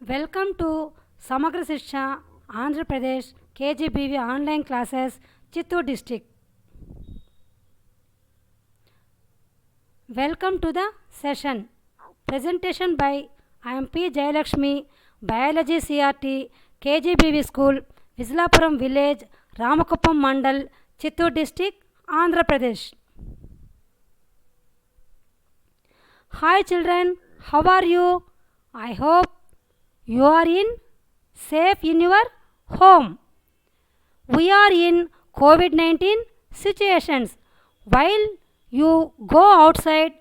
Welcome to Samagra Shiksha, Andhra Pradesh, KGBV online classes, Chittoor district. Welcome to the session. Presentation by I am P. Jayalakshmi, Biology CRT, KGBV School, Vislapuram Village, Ramakuppam Mandal, Chittoor district, Andhra Pradesh. Hi children, how are you? I hope you are safe in your home. We are in COVID-19 situations. While you go outside,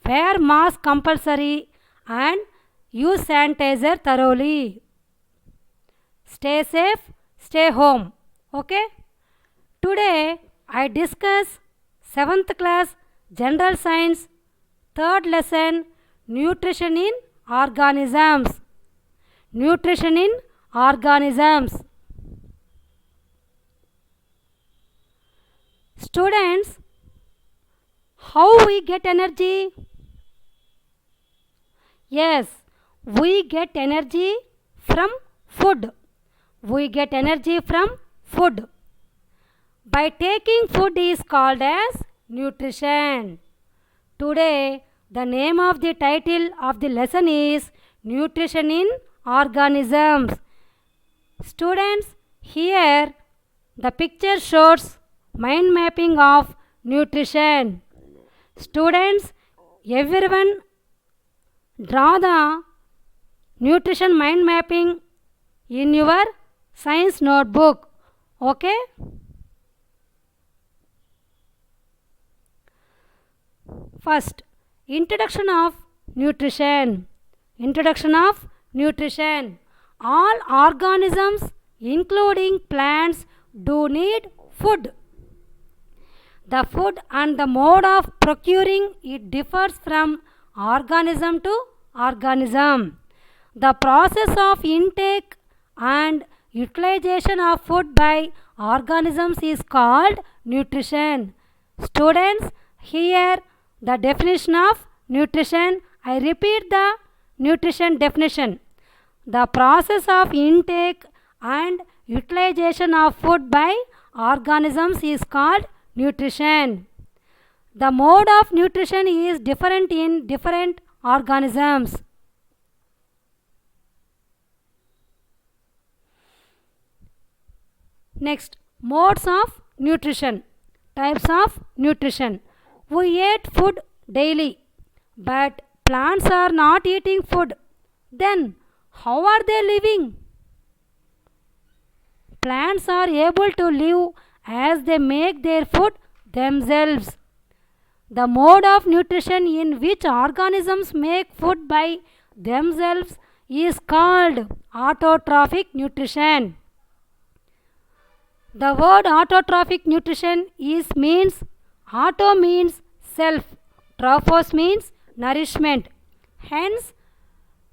wear mask compulsory and use sanitizer thoroughly. Stay safe, stay home. Okay? Today I discuss 7th class General Science 3rd lesson Nutrition in Organisms. Nutrition in organisms. Students, how we get energy? Yes, we get energy from food. We get energy from food. By taking food is called as nutrition. Today, the name of the title of the lesson is Nutrition in Organisms. Students, here the picture shows mind mapping of nutrition. Students, everyone draw the nutrition mind mapping in your science notebook. Okay? First, introduction of nutrition. Introduction of nutrition. All organisms, including plants, do need food. The food and the mode of procuring it differs from organism to organism. The process of intake and utilization of food by organisms is called nutrition. Students, here the definition of nutrition. I repeat the nutrition definition. The process of intake and utilization of food by organisms is called nutrition. The mode of nutrition is different in different organisms. Next, modes of nutrition. Types of nutrition. We eat food daily, but plants are not eating food. Then, how are they living? Plants are able to live as they make their food themselves. The mode of nutrition in which organisms make food by themselves is called autotrophic nutrition. The word autotrophic nutrition means auto means self, trophos means nourishment. Hence,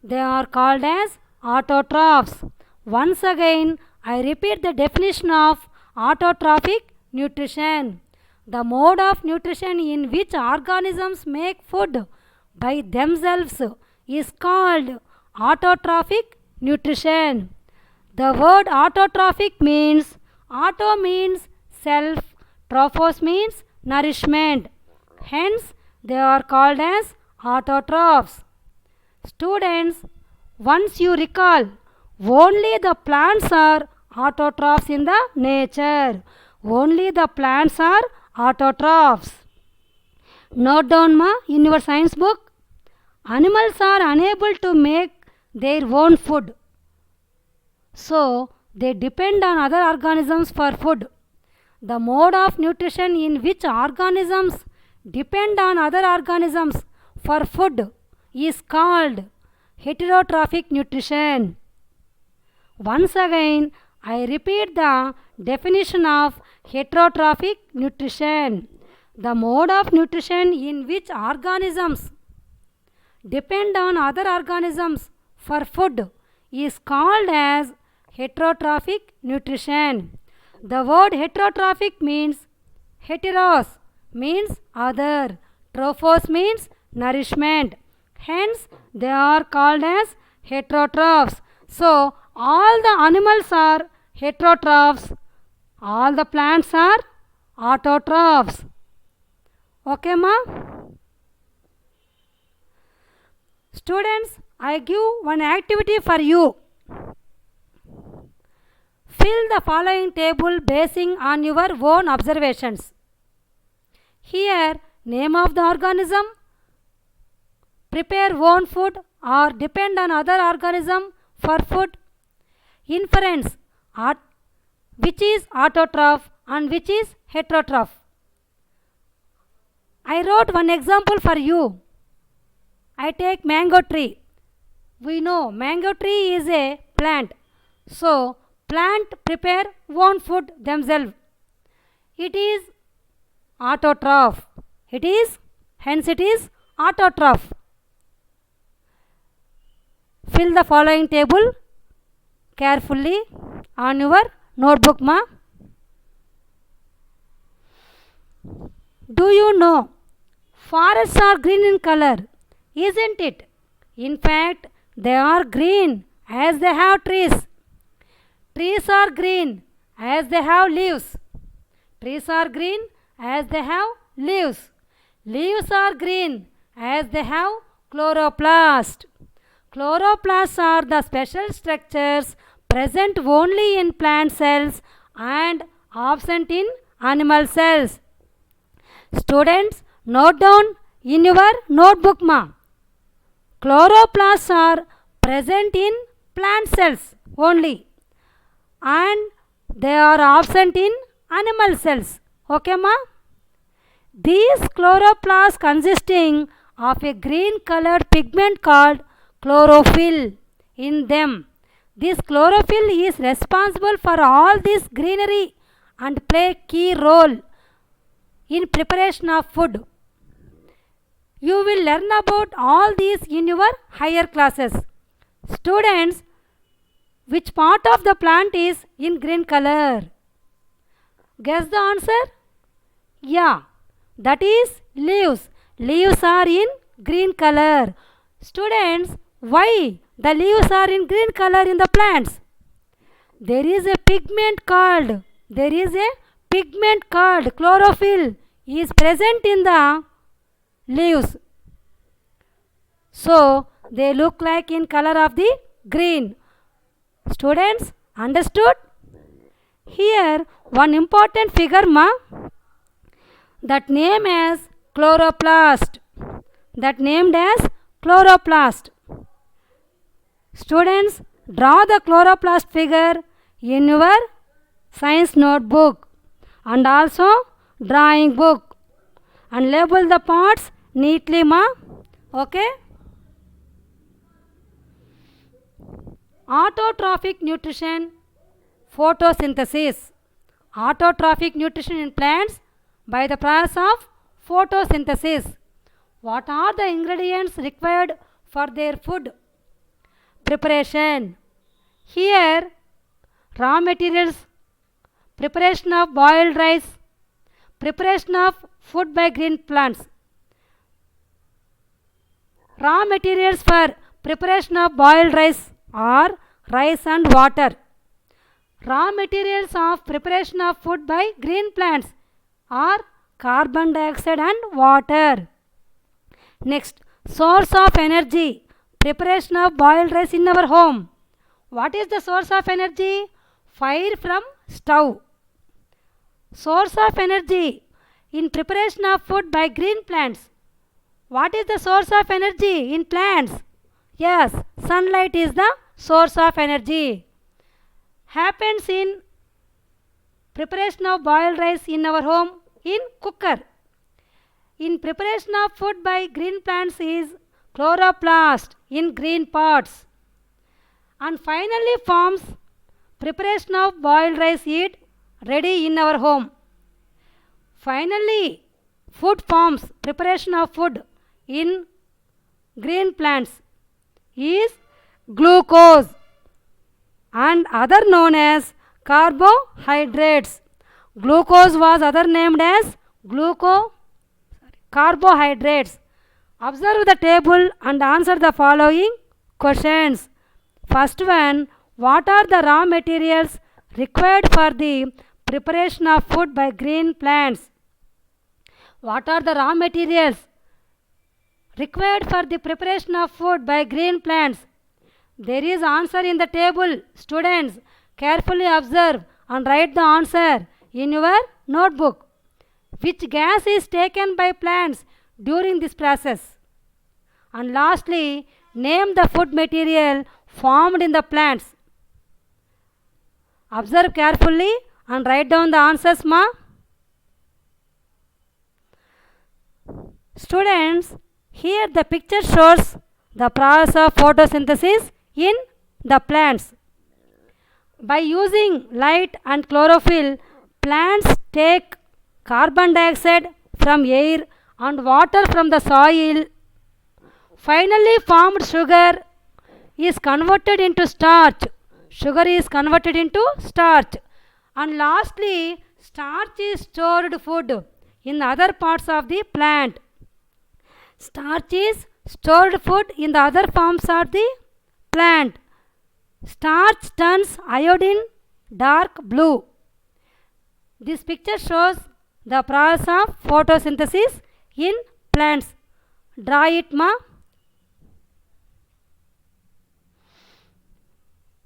they are called as autotrophs. Once again, I repeat the definition of autotrophic nutrition. The mode of nutrition in which organisms make food by themselves is called autotrophic nutrition. The word autotrophic means auto means self, trophos means nourishment. Hence, they are called as autotrophs. Students, once you recall, only the plants are autotrophs in the nature. Only the plants are autotrophs. Note down in your science book. Animals are unable to make their own food. So, they depend on other organisms for food. The mode of nutrition in which organisms depend on other organisms for food is called heterotrophic nutrition. Once again, I repeat the definition of heterotrophic nutrition. The mode of nutrition in which organisms depend on other organisms for food is called as heterotrophic nutrition. The word heterotrophic means heteros means other, trophos means nourishment. Hence, they are called as heterotrophs. So all the animals are heterotrophs, all the plants are autotrophs. Okay ma? Students, I give one activity for you. Fill the following table basing on your own observations. Here, name of the organism, prepare own food or depend on other organism for food, inference, which is autotroph and which is heterotroph. I wrote one example for you. I take mango tree. We know mango tree is a plant. So, plant prepare own food themselves. It is autotroph. Hence it is autotroph. Fill the following table carefully on your notebook ma. Do you know forests are green in color, isn't it? In fact, they are green as they have trees. Trees are green as they have leaves. Trees are green as they have leaves. Leaves are green as they have chloroplast. Chloroplasts are the special structures present only in plant cells and absent in animal cells. Students, note down in your notebook ma. Chloroplasts are present in plant cells only and they are absent in animal cells. Okay ma? These chloroplasts consisting of a green colored pigment called chlorophyll in them. This chlorophyll is responsible for all this greenery and play key role in preparation of food. You will learn about all these in your higher classes. Students, which part of the plant is in green color? Guess the answer? Yeah, that is leaves. Leaves are in green color. Students, why the leaves are in green color in the plants? There is a pigment called chlorophyll is present in the leaves. So, they look like in color of the green. Students, understood? Here, one important figure ma, that name as chloroplast. That named as chloroplast. Students, draw the chloroplast figure in your science notebook and also drawing book and label the parts neatly ma. Okay? Autotrophic nutrition, photosynthesis. Autotrophic nutrition in plants by the process of photosynthesis. What are the ingredients required for their food preparation? Here, raw materials, preparation of boiled rice, preparation of food by green plants. Raw materials for preparation of boiled rice are rice and water. Raw materials of preparation of food by green plants are carbon dioxide and water. Next, source of energy, preparation of boiled rice in our home. What is the source of energy? Fire from stove. Source of energy in preparation of food by green plants. What is the source of energy in plants? Yes, sunlight is the source of energy. Happens in preparation of boiled rice in our home in cooker. In preparation of food by green plants is chloroplast in green pots. And finally forms preparation of boiled rice eat ready in our home. Finally, food forms preparation of food in green plants is glucose and other known as carbohydrates. Glucose was other named as carbohydrates. Observe the table and answer the following questions. First one, what are the raw materials required for the preparation of food by green plants? What are the raw materials required for the preparation of food by green plants? There is answer in the table. Students, carefully observe and write the answer in your notebook. Which gas is taken by plants during this process? And lastly, name the food material formed in the plants. Observe carefully and write down the answers, ma. Students, here the picture shows the process of photosynthesis in the plants. By using light and chlorophyll, plants take carbon dioxide from air and water from the soil. Finally formed sugar is converted into starch. Sugar is converted into starch. And lastly, starch is stored food in other parts of the plant. Starch is stored food in the other forms of the plant. Starch turns iodine dark blue. This picture shows the process of photosynthesis in plants. Draw it, ma.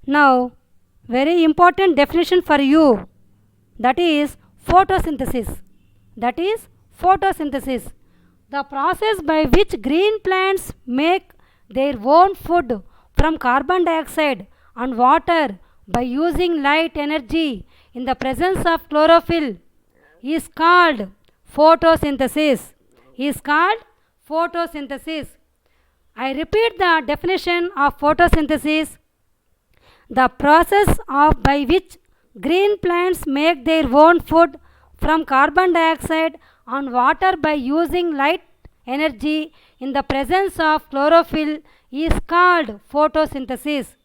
Now, very important definition for you. That is photosynthesis. That is photosynthesis. The process by which green plants make their own food from carbon dioxide and water by using light energy in the presence of chlorophyll is called photosynthesis. Is called photosynthesis. I repeat the definition of photosynthesis. The process by which green plants make their own food from carbon dioxide and water by using light energy in the presence of chlorophyll is called photosynthesis.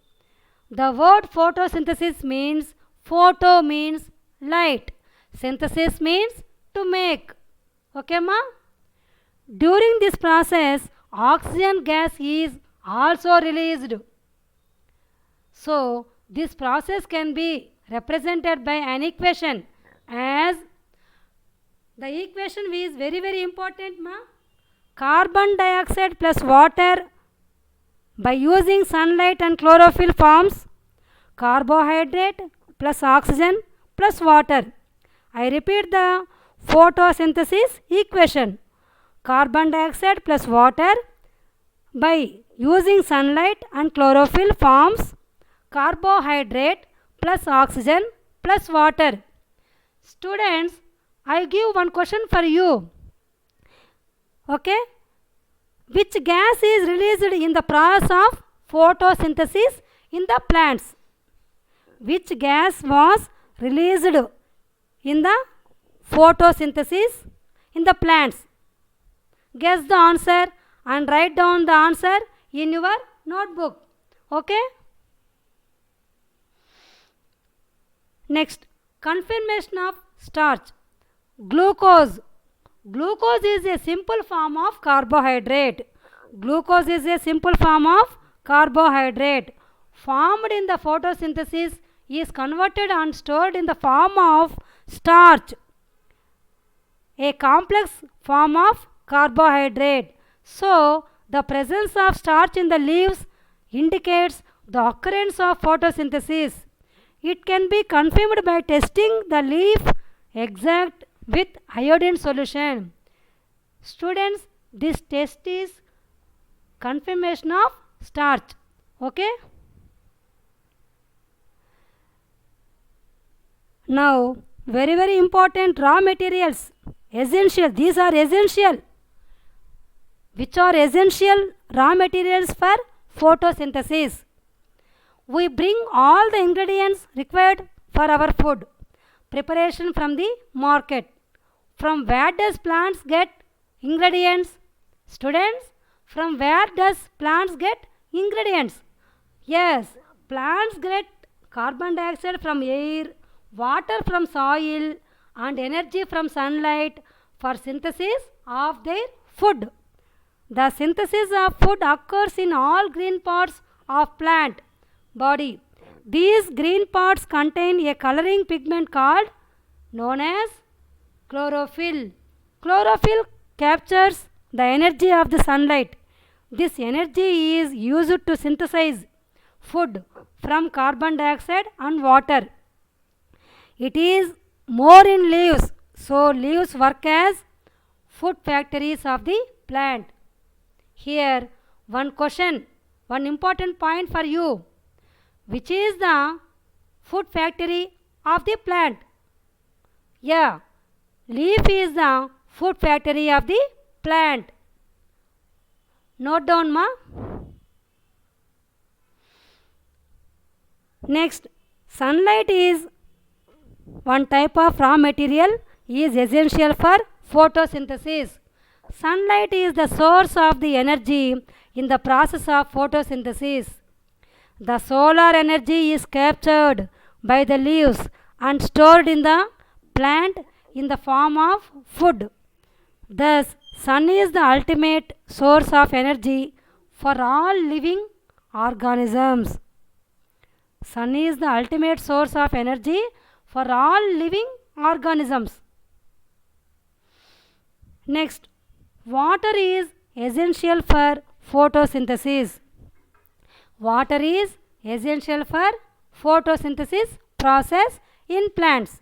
The word photosynthesis means photo means light. Synthesis means to make. Okay, ma? During this process, oxygen gas is also released. So, this process can be represented by an equation as the equation is very important, ma. Carbon dioxide plus water by using sunlight and chlorophyll forms carbohydrate plus oxygen plus water. I repeat the photosynthesis equation. Carbon dioxide plus water by using sunlight and chlorophyll forms carbohydrate plus oxygen plus water. Students, I give one question for you. Okay? Which gas is released in the process of photosynthesis in the plants? Which gas was released in the photosynthesis in the plants? Guess the answer and write down the answer in your notebook. Okay? Next, conformation of starch. Glucose. Glucose is a simple form of carbohydrate. Glucose is a simple form of carbohydrate. Formed in the photosynthesis is converted and stored in the form of starch, a complex form of carbohydrate. So, the presence of starch in the leaves indicates the occurrence of photosynthesis. It can be confirmed by testing the leaf extract with iodine solution. Students, this test is confirmation of starch. Okay? Now, very important raw materials. Essential. These are essential. Which are essential raw materials for photosynthesis? We bring all the ingredients required for our food preparation from the market. From where does plants get ingredients? Students, from where does plants get ingredients? Yes, plants get carbon dioxide from air, water from soil and energy from sunlight for synthesis of their food. The synthesis of food occurs in all green parts of plant. body. These green parts contain a coloring pigment called known as chlorophyll. Chlorophyll captures the energy of the sunlight. This energy is used to synthesize food from carbon dioxide and water. It is more in leaves, so leaves work as food factories of the plant. Here, one question, one important point for you. Which is the food factory of the plant? Yeah, leaf is the food factory of the plant. Note down, ma. Next, sunlight is one type of raw material is essential for photosynthesis. Sunlight is the source of the energy in the process of photosynthesis. The solar energy is captured by the leaves and stored in the plant in the form of food. Thus, sun is the ultimate source of energy for all living organisms. Sun is the ultimate source of energy for all living organisms. Next, water is essential for photosynthesis. Water is essential for photosynthesis process in plants.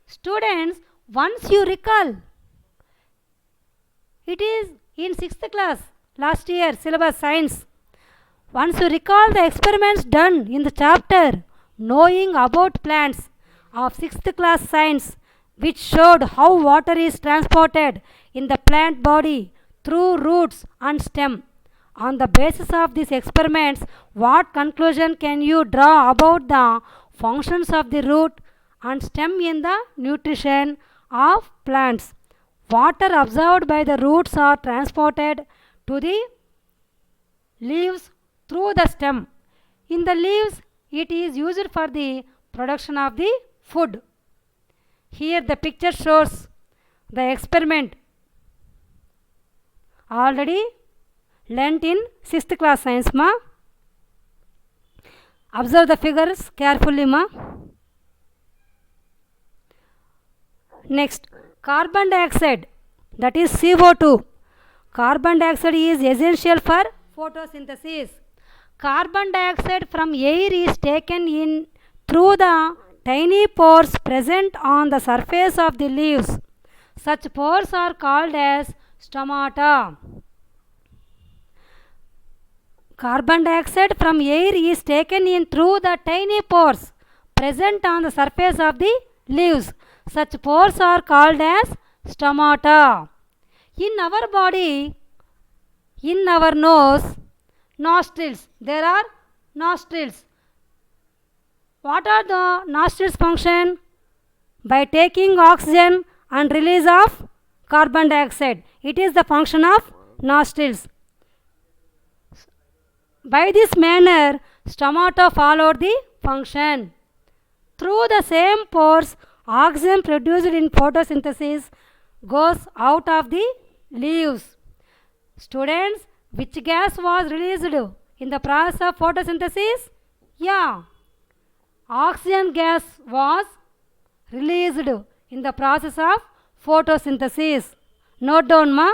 Students, once you recall, it is in 6th class, last year, syllabus science. Once you recall the experiments done in the chapter knowing about plants of 6th class science, which showed how water is transported in the plant body through roots and stem. On the basis of these experiments, what conclusion can you draw about the functions of the root and stem in the nutrition of plants? Water absorbed by the roots are transported to the leaves through the stem. In the leaves, it is used for the production of the food. Here the picture shows the experiment already learnt in 6th class science, ma. Observe the figures carefully, ma. Next, carbon dioxide, that is CO2. Carbon dioxide is essential for photosynthesis. Carbon dioxide from air is taken in through the tiny pores present on the surface of the leaves. Such pores are called as stomata. Carbon dioxide from air is taken in through the tiny pores present on the surface of the leaves. Such pores are called as stomata. In our body, in our nose, nostrils, there are nostrils. What are the nostrils function? By taking oxygen and release of carbon dioxide. It is the function of nostrils. By this manner, stomata followed the function. Through the same pores, oxygen produced in photosynthesis goes out of the leaves. Students, which gas was released in the process of photosynthesis? Yeah, oxygen gas was released in the process of photosynthesis. Note down, ma.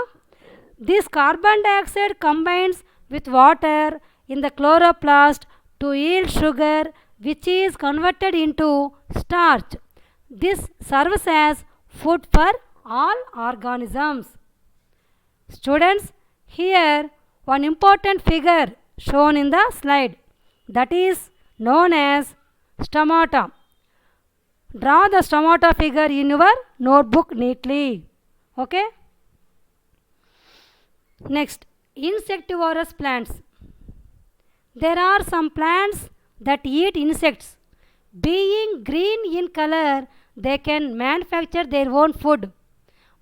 This carbon dioxide combines with water in the chloroplast to yield sugar, which is converted into starch. This serves as food for all organisms. Students, here one important figure shown in the slide, that is known as stomata. Draw the stomata figure in your notebook neatly. Okay? Next, insectivorous plants. There are some plants that eat insects. Being green in color, they can manufacture their own food.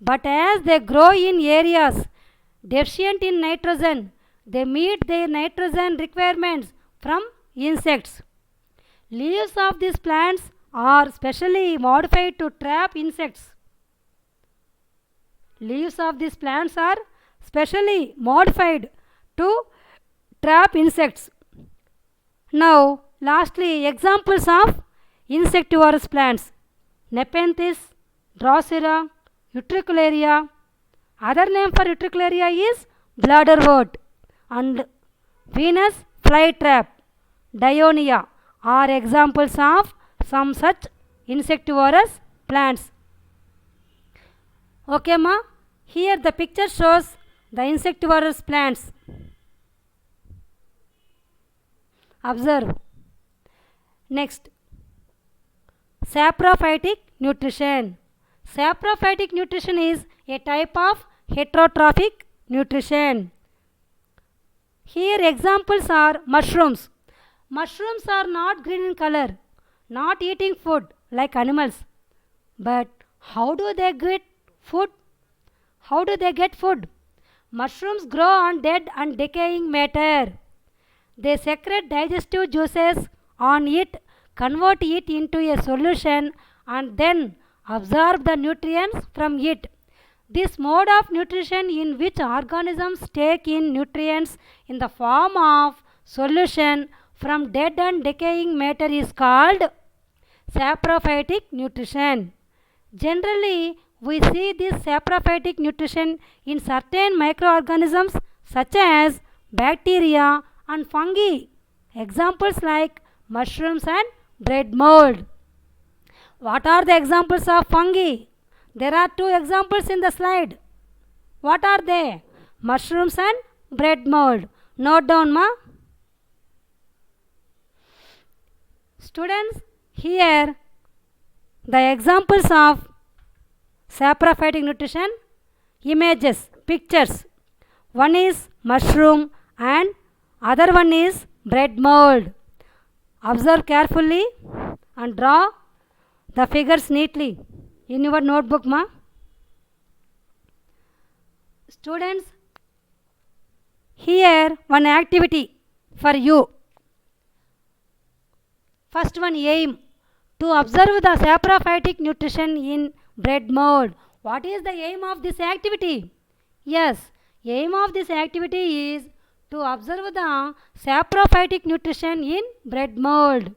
But as they grow in areas deficient in nitrogen, they meet their nitrogen requirements from insects. Leaves of these plants are specially modified to trap insects. Leaves of these plants are specially modified to trap insects. Now, lastly, examples of insectivorous plants: Nepenthes, Drosera, Utricularia. Other name for Utricularia is bladderwort, and Venus flytrap, Dionia are examples of some such insectivorous plants. Okay, ma? Here the picture shows the insectivorous plants. Observe. Next, saprophytic nutrition. Saprophytic nutrition is a type of heterotrophic nutrition. Here examples are mushrooms. Mushrooms are not green in color, not eating food like animals. But how do they get food? How do they get food? Mushrooms grow on dead and decaying matter. They secrete digestive juices on it, convert it into a solution, and then absorb the nutrients from it. This mode of nutrition, in which organisms take in nutrients in the form of solution from dead and decaying matter, is called saprophytic nutrition. Generally, we see this saprophytic nutrition in certain microorganisms such as bacteria and fungi. Examples like mushrooms and bread mold. What are the examples of fungi? There are two examples in the slide. What are they? Mushrooms and bread mold. Note down, ma. Students, here the examples of saprophytic nutrition, images, pictures. One is mushroom and other one is bread mold. Observe carefully and draw the figures neatly in your notebook, ma. Students, here one activity for you. First one, aim to observe the saprophytic nutrition in bread mold. What is the aim of this activity? Yes, aim of this activity is to observe the saprophytic nutrition in bread mold.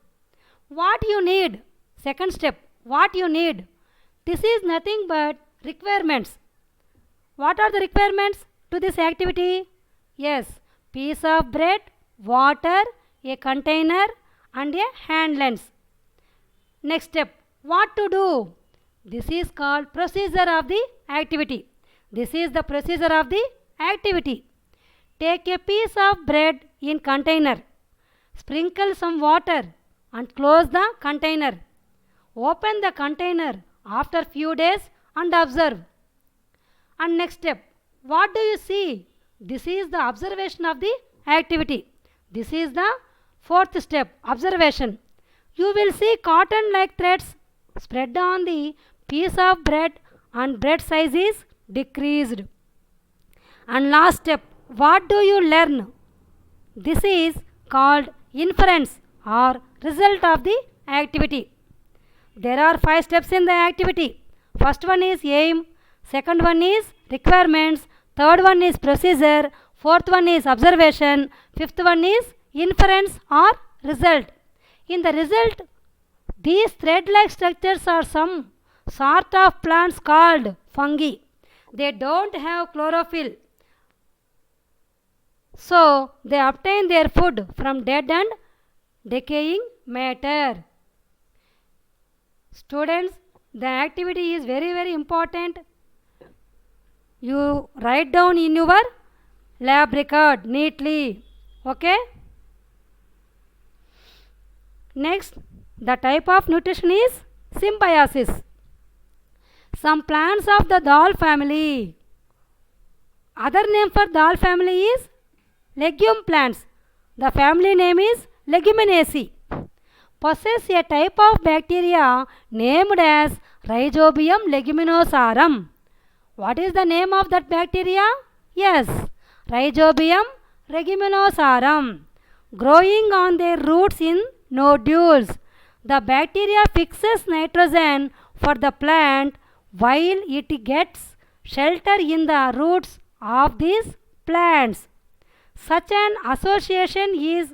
What you need? Second step, what you need? This is nothing but requirements. What are the requirements to this activity? Yes, piece of bread, water, a container and a hand lens. Next step, what to do? This is called procedure of the activity. This is the procedure of the activity. Take a piece of bread in container. Sprinkle some water and close the container. Open the container after few days and observe. And next step, what do you see? This is the observation of the activity. This is the fourth step, observation. You will see cotton like threads spread on the piece of bread and bread size is decreased. And last step, what do you learn? This is called inference or result of the activity. There are 5 steps in the activity. First one is aim, second one is requirements, third one is procedure, fourth one is observation, fifth one is inference or result. In the result, these thread-like structures are some sort of plants called fungi. They don't have chlorophyll. So, they obtain their food from dead and decaying matter. Students, the activity is very important. You write down in your lab record neatly. Okay? Next, the type of nutrition is symbiosis. Some plants of the dal family. Other name for dal family is legume plants. The family name is Leguminaceae. Possess a type of bacteria named as Rhizobium leguminosarum. What is the name of that bacteria? Yes, Rhizobium leguminosarum. Growing on their roots in nodules, the bacteria fixes nitrogen for the plant while it gets shelter in the roots of these plants. Such an association is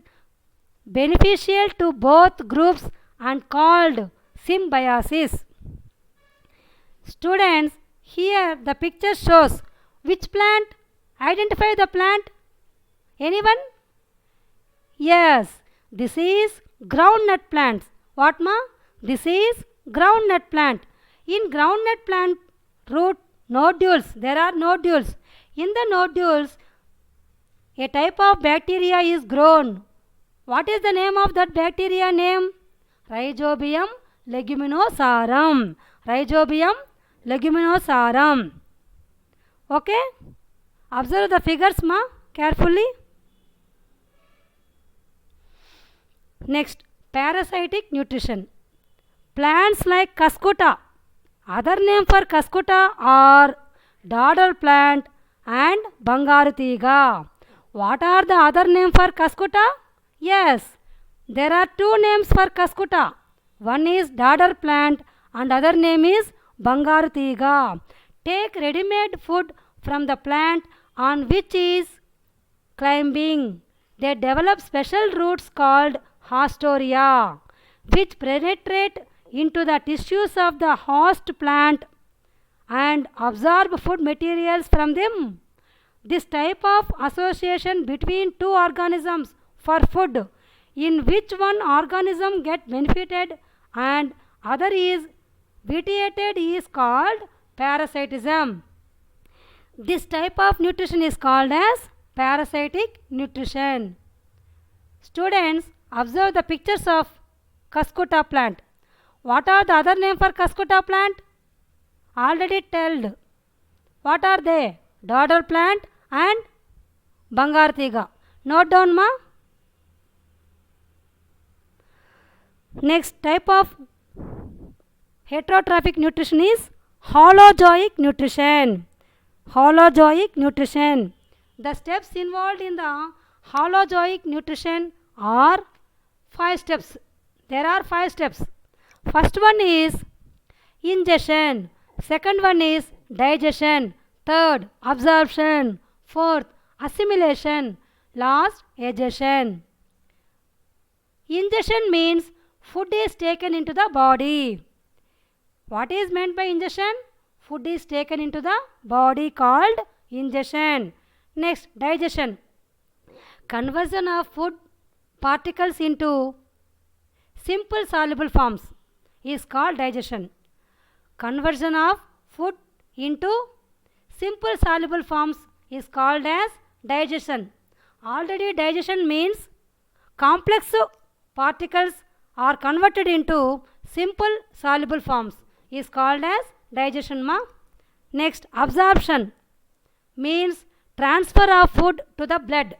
beneficial to both groups and called symbiosis. Students, here the picture shows which plant? Identify the plant. Anyone? Yes, this is groundnut plants. What ma? This is groundnut plant. In groundnut plant root nodules, there are nodules. In the nodules, a type of bacteria is grown. What is the name of that bacteria name? Rhizobium leguminosarum. Rhizobium leguminosarum. Okay? Observe the figures ma carefully. Next, parasitic nutrition. Plants like cuscuta. Other name for cuscuta are dodder plant and bangarutiga. What are the other name for cuscuta? Yes, there are two names for cuscuta. One is dodder plant and other name is bangarutiga. Take ready-made food from the plant on which is climbing. They develop special roots called hastoria, which penetrate into the tissues of the host plant and absorb food materials from them. This type of association between two organisms for food, in which one organism get benefited and other is vitiated, is called parasitism. This type of nutrition is called as parasitic nutrition. Students, observe the pictures of cuscuta plant. What are the other name for cuscuta plant? Already told. What are they? Dodder plant and bangartiga. Note down ma. Next type of heterotrophic nutrition is holozoic nutrition. Holozoic nutrition. The steps involved in the holozoic nutrition are 5 steps. There are 5 steps. First one is ingestion. Second one is digestion. Third, absorption. Fourth, assimilation. Last, egestion. Ingestion means food is taken into the body. What is meant by ingestion? Food is taken into the body called ingestion. Next, digestion. Conversion of food particles into simple soluble forms is called digestion. Conversion of food into simple soluble forms is called as digestion. Already digestion means complex particles are converted into simple soluble forms is called as digestion ma. Next, absorption means transfer of food to the blood.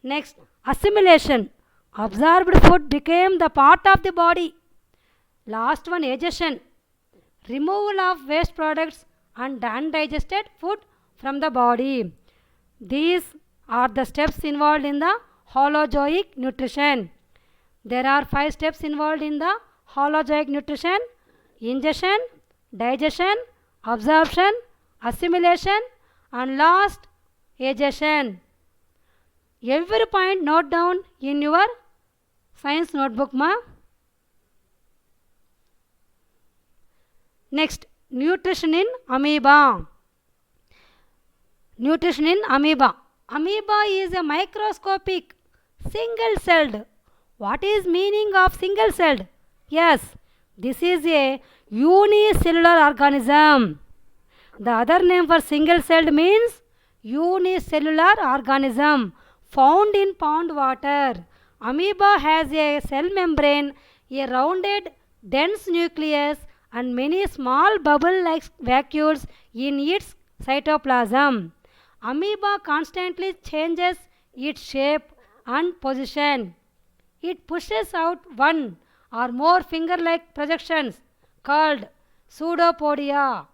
Next, assimilation. Absorbed food became the part of the body. Last one, egestion. Removal of waste products and undigested food from the body. These are the steps involved in the holozoic nutrition. There are 5 steps involved in the holozoic nutrition: ingestion, digestion, absorption, assimilation, and last, egestion. Every point note down in your science notebook ma. Next, nutrition in amoeba. Nutrition in amoeba. Amoeba is a microscopic single-celled. What is meaning of single-celled? Yes, this is a unicellular organism. The other name for single-celled means unicellular organism found in pond water. Amoeba has a cell membrane, a rounded, dense nucleus, and many small bubble-like vacuoles in its cytoplasm. Amoeba constantly changes its shape and position. It pushes out one or more finger-like projections called pseudopodia,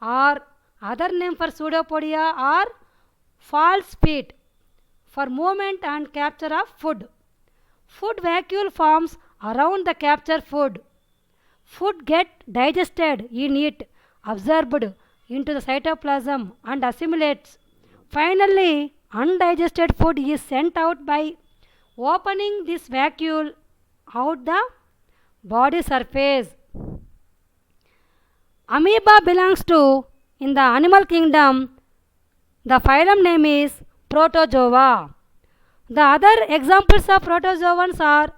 or other name for pseudopodia are false feet, for movement and capture of food. Food vacuole forms around the captured food. Food get digested in it, absorbed into the cytoplasm and assimilates. Finally, undigested food is sent out by opening this vacuole out the body surface. Amoeba belongs to in the animal kingdom. The phylum name is Protozoa. The other examples of protozoans are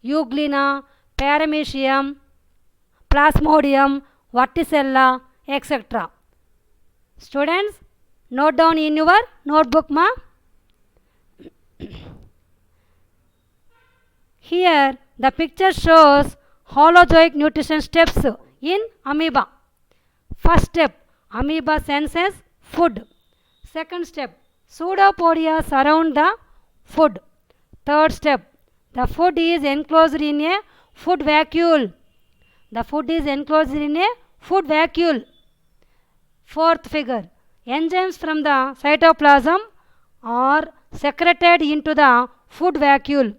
Euglena, Paramecium, Plasmodium, Verticella, etc. Students, note down in your notebook, ma. Here the picture shows holozoic nutrition steps in amoeba. First step, amoeba senses food. Second step, pseudopodia surround the food. Third step, the food is enclosed in a food vacuole. The food is enclosed in a food vacuole. Fourth figure, enzymes from the cytoplasm are secreted into the food vacuole.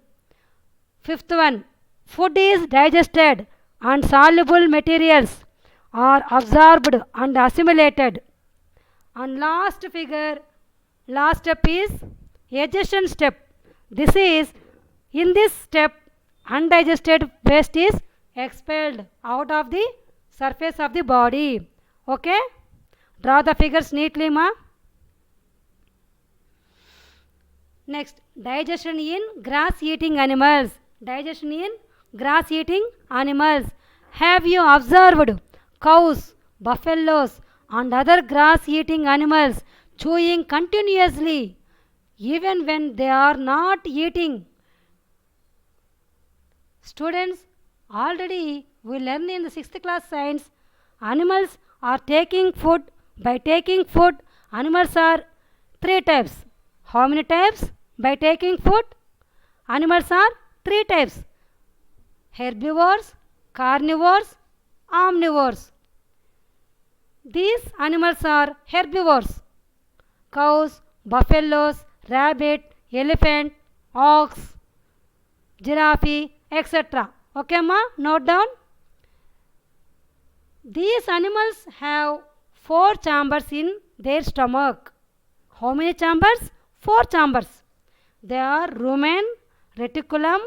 Fifth one, food is digested and soluble materials are absorbed and assimilated. And last figure, last step is digestion step. This is, in this step, undigested waste is expelled out of the surface of the body. Okay? Draw the figures neatly, ma. Next, digestion in grass-eating animals. Digestion in grass-eating animals. Have you observed cows, buffaloes and other grass-eating animals chewing continuously even when they are not eating? Students, already we learn in the 6th class science, animals are taking food. By taking food, animals are 3 types. How many types? By taking food, animals are 3 types: herbivores, carnivores, omnivores. These animals are herbivores: cows, buffaloes, rabbit, elephant, ox, giraffe, etc. Okay, ma? Note down. These animals have 4 chambers in their stomach. How many chambers? 4 chambers. They are rumen, reticulum,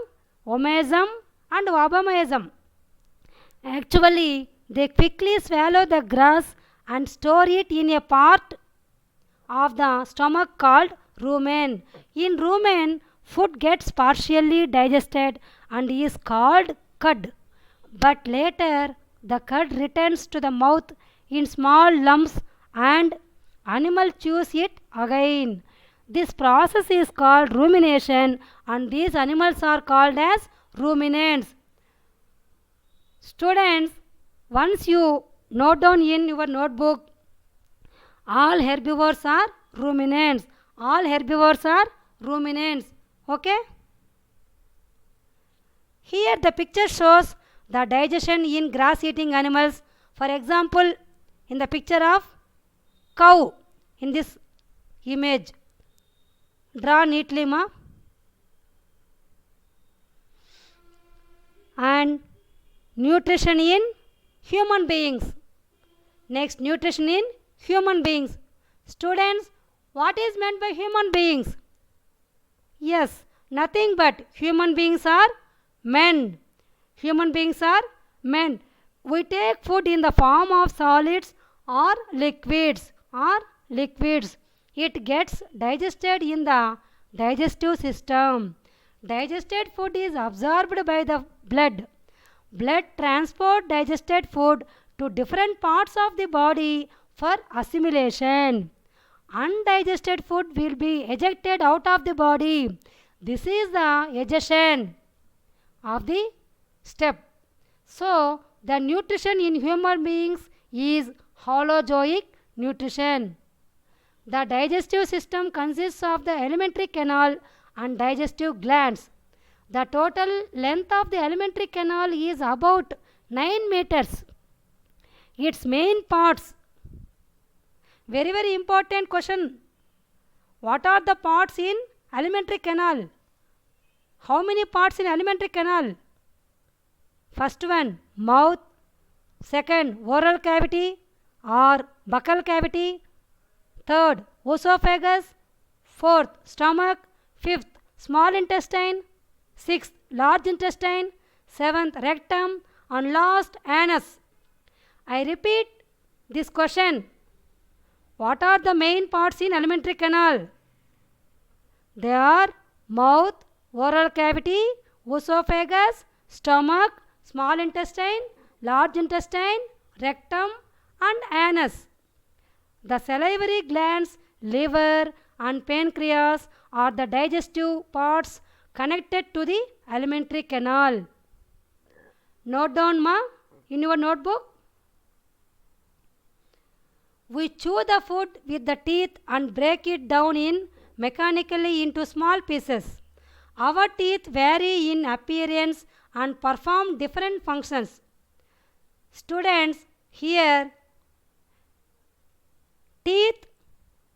omasum and abomasum. Actually, they quickly swallow the grass and store it in a part of the stomach called rumen. In rumen, food gets partially digested and is called cud. But later, the cud returns to the mouth in small lumps and animal chews it again. This process is called rumination and these animals are called as ruminants. Students, once you note down in your notebook, all herbivores are ruminants. All herbivores are ruminants. Okay? Here the picture shows the digestion in grass-eating animals. For example, in the picture of cow in this image. Draw neatly, ma. And nutrition in human beings. Next, nutrition in human beings. Students, what is meant by human beings? Yes, nothing but human beings are men. Human beings are men. We take food in the form of solids or liquids. It gets digested in the digestive system. Digested food is absorbed by the blood. Blood transport digested food to different parts of the body for assimilation. Undigested food will be ejected out of the body. This is the ejection of the step. So, the nutrition in human beings is holozoic nutrition. The digestive system consists of the alimentary canal and digestive glands. The total length of the alimentary canal is about 9 meters. Its main parts. Very important question. What are the parts in alimentary canal? How many parts in alimentary canal? First one, mouth. Second, oral cavity or buccal cavity. Third, esophagus. Fourth, stomach. Fifth, small intestine. sixth large intestine, seventh rectum, and last anus. I repeat this question. What are the main parts in alimentary canal? They are mouth, oral cavity, esophagus, stomach, small intestine, large intestine, rectum, and anus. The salivary glands, liver, and pancreas are the digestive parts connected to the alimentary canal. Note down, ma, in your notebook. We chew the food with the teeth and break it down mechanically into small pieces. Our teeth vary in appearance and perform different functions. Students, here teeth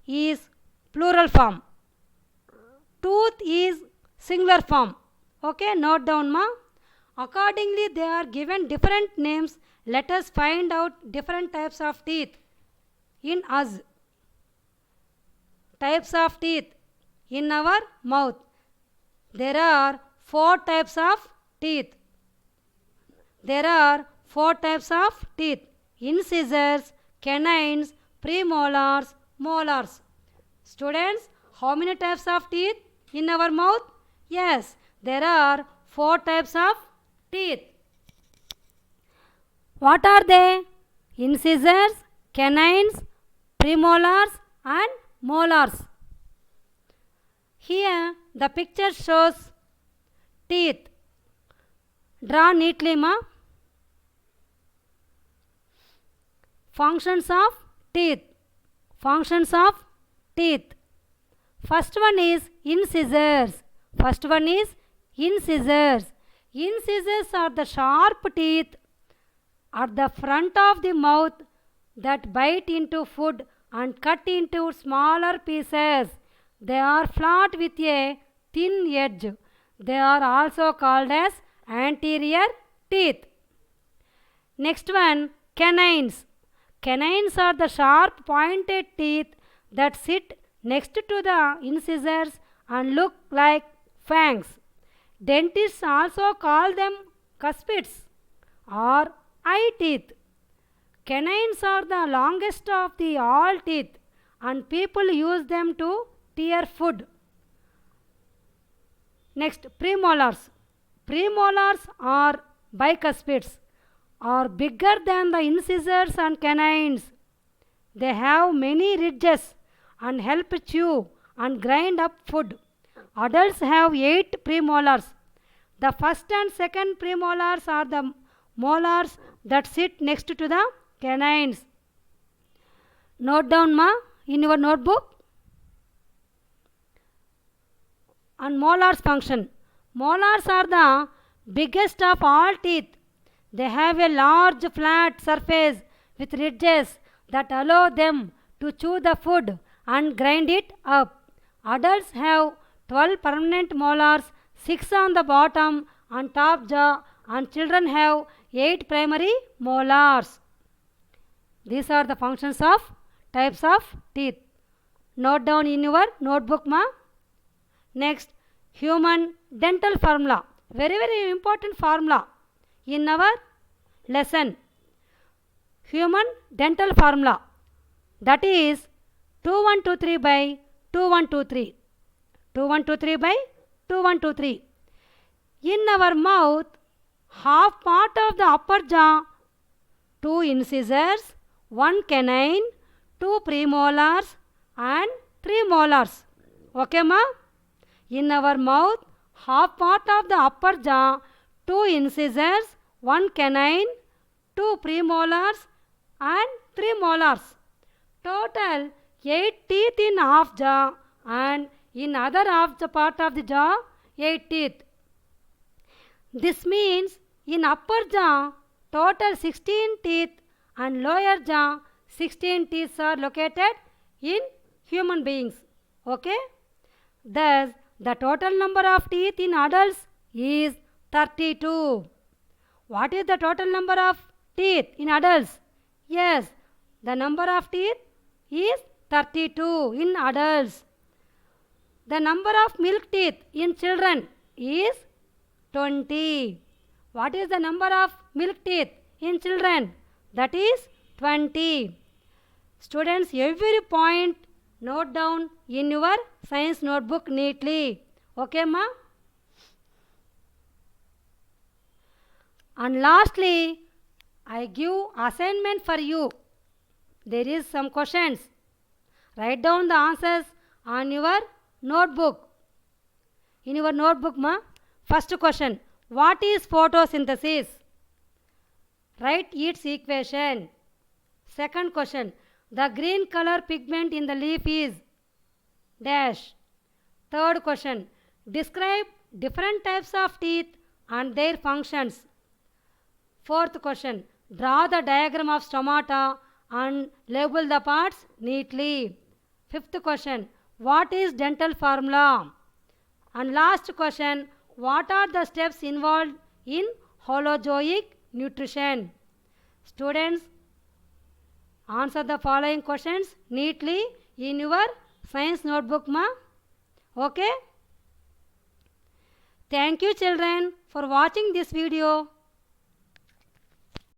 is plural form. Tooth is singular form. Okay, note down, ma. Accordingly, they are given different names. Let us find out different types of teeth in us. Types of teeth in our mouth. There are 4 types of teeth. There are 4 types of teeth: incisors, canines, premolars, molars. Students, how many types of teeth in our mouth? Yes, there are 4 types of teeth. What are they? Incisors, canines, premolars, and molars. Here the picture shows teeth. Draw neatly, ma. Functions of teeth. Functions of teeth. First one is incisors. First one is incisors. Incisors are the sharp teeth at the front of the mouth that bite into food and cut into smaller pieces. They are flat with a thin edge. They are also called as anterior teeth. Next one, canines. Canines are the sharp pointed teeth that sit next to the incisors and look like fangs. Dentists also call them cuspids or eye teeth. Canines are the longest of the all teeth and people use them to tear food. Next, premolars. Premolars are bicuspids, are bigger than the incisors and canines. They have many ridges and help chew and grind up food. Adults have 8 premolars. The first and second premolars are the molars that sit next to the canines. Note down, ma, in your notebook. And molars function. Molars are the biggest of all teeth. They have a large flat surface with ridges that allow them to chew the food and grind it up. Adults have 12 permanent molars, 6 on the bottom and top jaw, and children have 8 primary molars. These are the functions of types of teeth. Note down in your notebook, ma. Next, human dental formula. Very, very important formula in our lesson. Human dental formula, that is 2123 by 2123. 2123 by 2123. In our mouth, half part of the upper jaw, 2 incisors, 1 canine, 2 premolars and 3 molars. Okay, ma? In our mouth, half part of the upper jaw, 2 incisors, 1 canine, 2 premolars and 3 molars. Total 8 teeth in half jaw and in other half the part of the jaw 8 teeth. This means in upper jaw total 16 teeth and lower jaw 16 teeth are located in human beings. Okay? Thus, the total number of teeth in adults is 32. What is the total number of teeth in adults? Yes, the number of teeth is 32 in adults. The number of milk teeth in children is 20. What is the number of milk teeth in children? That is 20. Students, every point note down in your science notebook neatly. Okay, ma? And lastly, I give assignment for you. There is some questions. Write down the answers on your notebook. In your notebook, ma. First question. What is photosynthesis? Write its equation. Second question. The green color pigment in the leaf is dash. Third question. Describe different types of teeth and their functions. Fourth question. Draw the diagram of stomata and label the parts neatly. Fifth question. What is dental formula? And last question. What are the steps involved in holozoic nutrition? Students, answer the following questions neatly in your science notebook, ma. Okay? Thank you, children, for watching this video.